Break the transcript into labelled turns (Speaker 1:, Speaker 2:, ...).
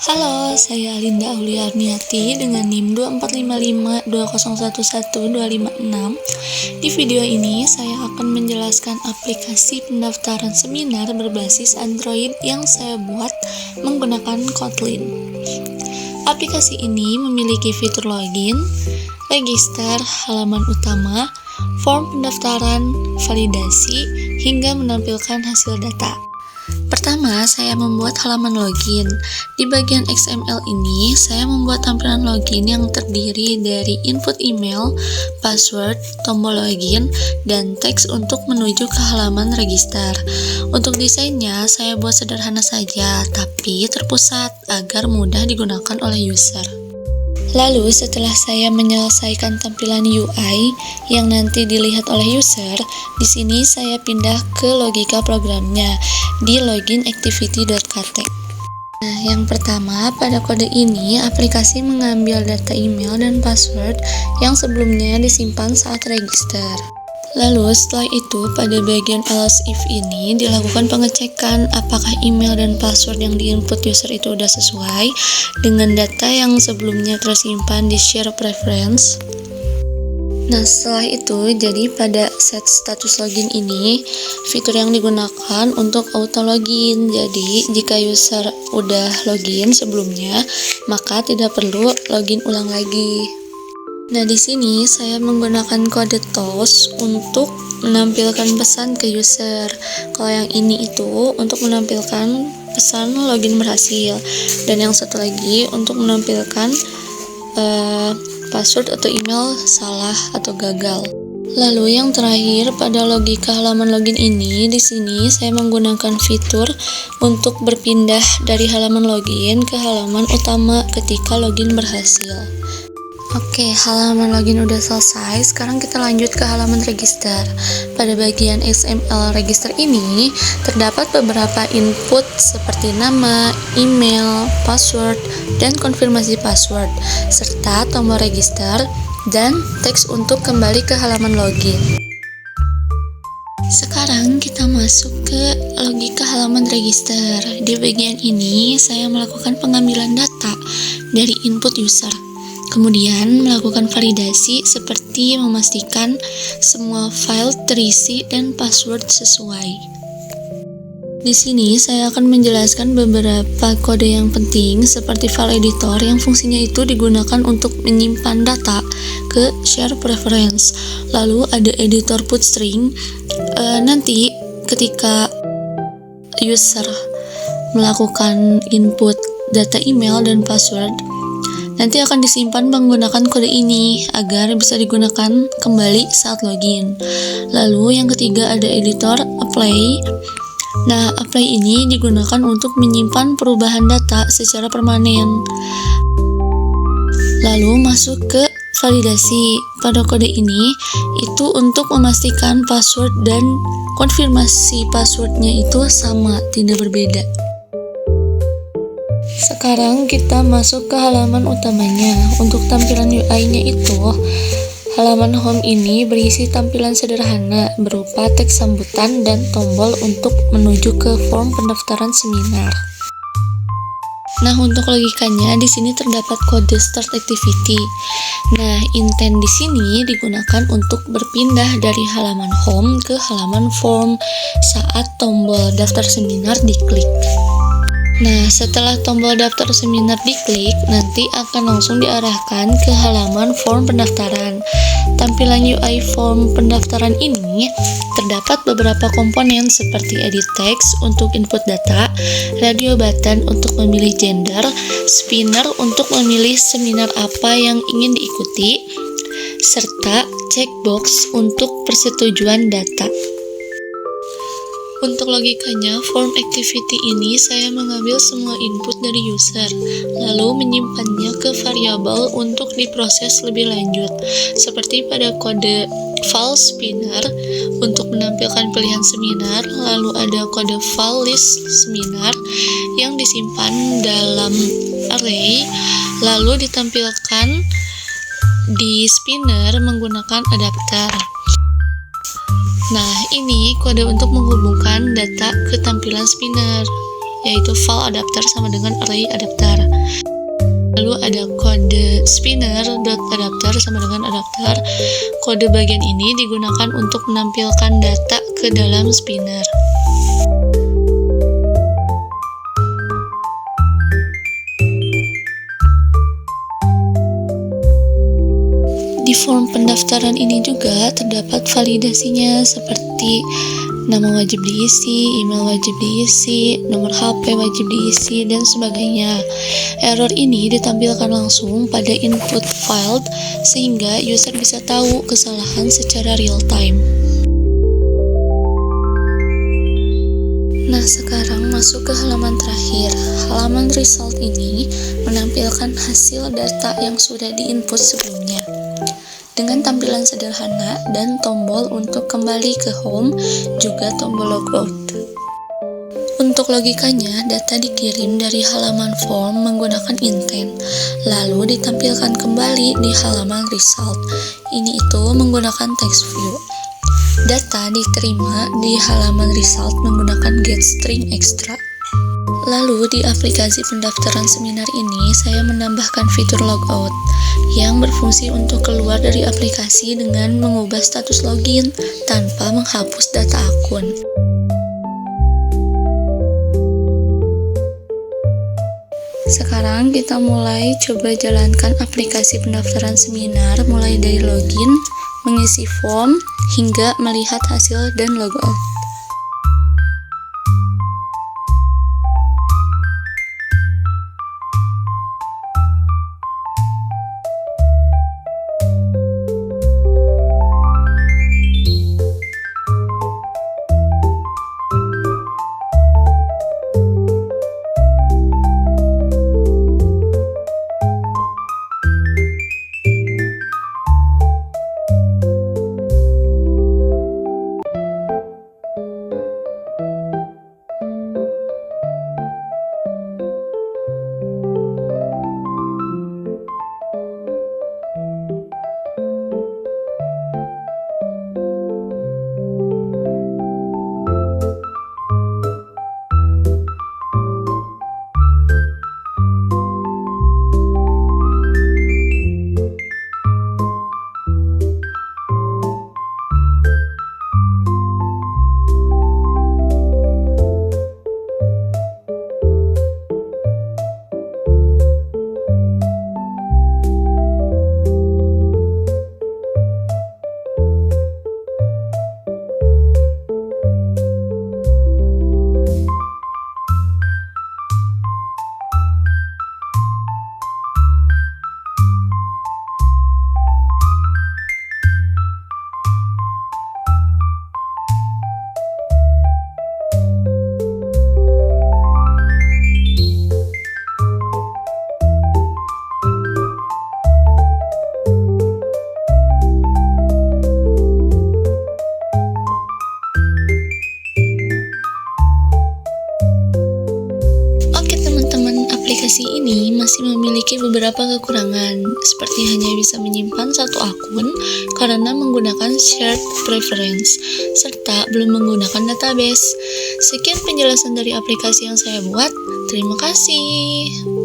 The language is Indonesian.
Speaker 1: Halo, saya Linda Auliarniati dengan NIM 245520111256. Di video ini saya akan menjelaskan aplikasi pendaftaran seminar berbasis Android yang saya buat menggunakan Kotlin. Aplikasi ini memiliki fitur login, register, halaman utama, form pendaftaran, validasi, hingga menampilkan hasil data. Pertama, saya membuat halaman login. Di bagian XML ini, saya membuat tampilan login yang terdiri dari input email, password, tombol login, dan teks untuk menuju ke halaman register. Untuk desainnya, saya buat sederhana saja, tapi terpusat agar mudah digunakan oleh user. Lalu setelah saya menyelesaikan tampilan UI yang nanti dilihat oleh user, di sini saya pindah ke logika programnya di loginactivity.kt. Nah, yang pertama, pada kode ini aplikasi mengambil data email dan password yang sebelumnya disimpan saat register. Lalu setelah itu pada bagian else if ini dilakukan pengecekan apakah email dan password yang diinput user itu sudah sesuai dengan data yang sebelumnya tersimpan di share preference. Nah, setelah itu jadi pada set status login ini fitur yang digunakan untuk auto login. Jadi jika user udah login sebelumnya maka tidak perlu login ulang lagi. Nah, di sini saya menggunakan kode toast untuk menampilkan pesan ke user. Kalau yang ini itu untuk menampilkan pesan login berhasil, dan yang satu lagi untuk menampilkan password atau email salah atau gagal. Lalu yang terakhir pada logika halaman login ini, di sini saya menggunakan fitur untuk berpindah dari halaman login ke halaman utama ketika login berhasil. Oke, halaman login udah selesai. Sekarang kita lanjut ke halaman register. Pada bagian XML register ini terdapat beberapa input seperti nama, email, password, dan konfirmasi password, serta tombol register dan teks untuk kembali ke halaman login. Sekarang kita masuk ke logika halaman register. Di bagian ini saya melakukan pengambilan data dari input user. Kemudian melakukan validasi seperti memastikan semua file terisi dan password sesuai. Di sini saya akan menjelaskan beberapa kode yang penting seperti file editor yang fungsinya itu digunakan untuk menyimpan data ke share preference. Lalu ada editor put string. Nanti ketika user melakukan input data email dan password, nanti akan disimpan menggunakan kode ini agar bisa digunakan kembali saat login. Lalu yang ketiga ada editor apply. Nah, apply ini digunakan untuk menyimpan perubahan data secara permanen. Lalu masuk ke validasi. Pada kode ini itu untuk memastikan password dan konfirmasi passwordnya itu sama, tidak berbeda. Sekarang kita masuk ke halaman utamanya. Untuk tampilan UI-nya itu, halaman home ini berisi tampilan sederhana berupa teks sambutan dan tombol untuk menuju ke form pendaftaran seminar. Nah, untuk logikanya di sini terdapat kode start activity. Nah, intent di sini digunakan untuk berpindah dari halaman home ke halaman form saat tombol daftar seminar diklik. Nah, setelah tombol daftar seminar diklik, nanti akan langsung diarahkan ke halaman form pendaftaran. Tampilan UI form pendaftaran ini terdapat beberapa komponen seperti edit text untuk input data, radio button untuk memilih gender, spinner untuk memilih seminar apa yang ingin diikuti, serta checkbox untuk persetujuan data. Untuk logikanya, form activity ini saya mengambil semua input dari user, lalu menyimpannya ke variabel untuk diproses lebih lanjut. Seperti pada kode file spinner untuk menampilkan pilihan seminar, lalu ada kode file list seminar yang disimpan dalam array, lalu ditampilkan di spinner menggunakan adapter. Nah, ini kode untuk menghubungkan data ke tampilan spinner, yaitu file adapter sama dengan array adapter. Lalu ada kode spinner.adapter sama dengan adapter. Kode bagian ini digunakan untuk menampilkan data ke dalam spinner. Di form pendaftaran ini juga terdapat validasinya seperti nama wajib diisi, email wajib diisi, nomor HP wajib diisi, dan sebagainya. Error ini ditampilkan langsung pada input field sehingga user bisa tahu kesalahan secara real time. Nah, sekarang masuk ke halaman terakhir. Halaman result ini menampilkan hasil data yang sudah diinput sebelumnya dengan tampilan sederhana dan tombol untuk kembali ke home, juga tombol logout. Untuk logikanya, data dikirim dari halaman form menggunakan intent, lalu ditampilkan kembali di halaman result. Ini itu menggunakan text view. Data diterima di halaman result menggunakan getString extra. Lalu di aplikasi pendaftaran seminar ini saya menambahkan fitur logout yang berfungsi untuk keluar dari aplikasi dengan mengubah status login tanpa menghapus data akun. Sekarang kita mulai coba jalankan aplikasi pendaftaran seminar mulai dari login, mengisi form, hingga melihat hasil dan logout. Aplikasi ini masih memiliki beberapa kekurangan, seperti hanya bisa menyimpan satu akun karena menggunakan shared preference, serta belum menggunakan database. Sekian penjelasan dari aplikasi yang saya buat. Terima kasih.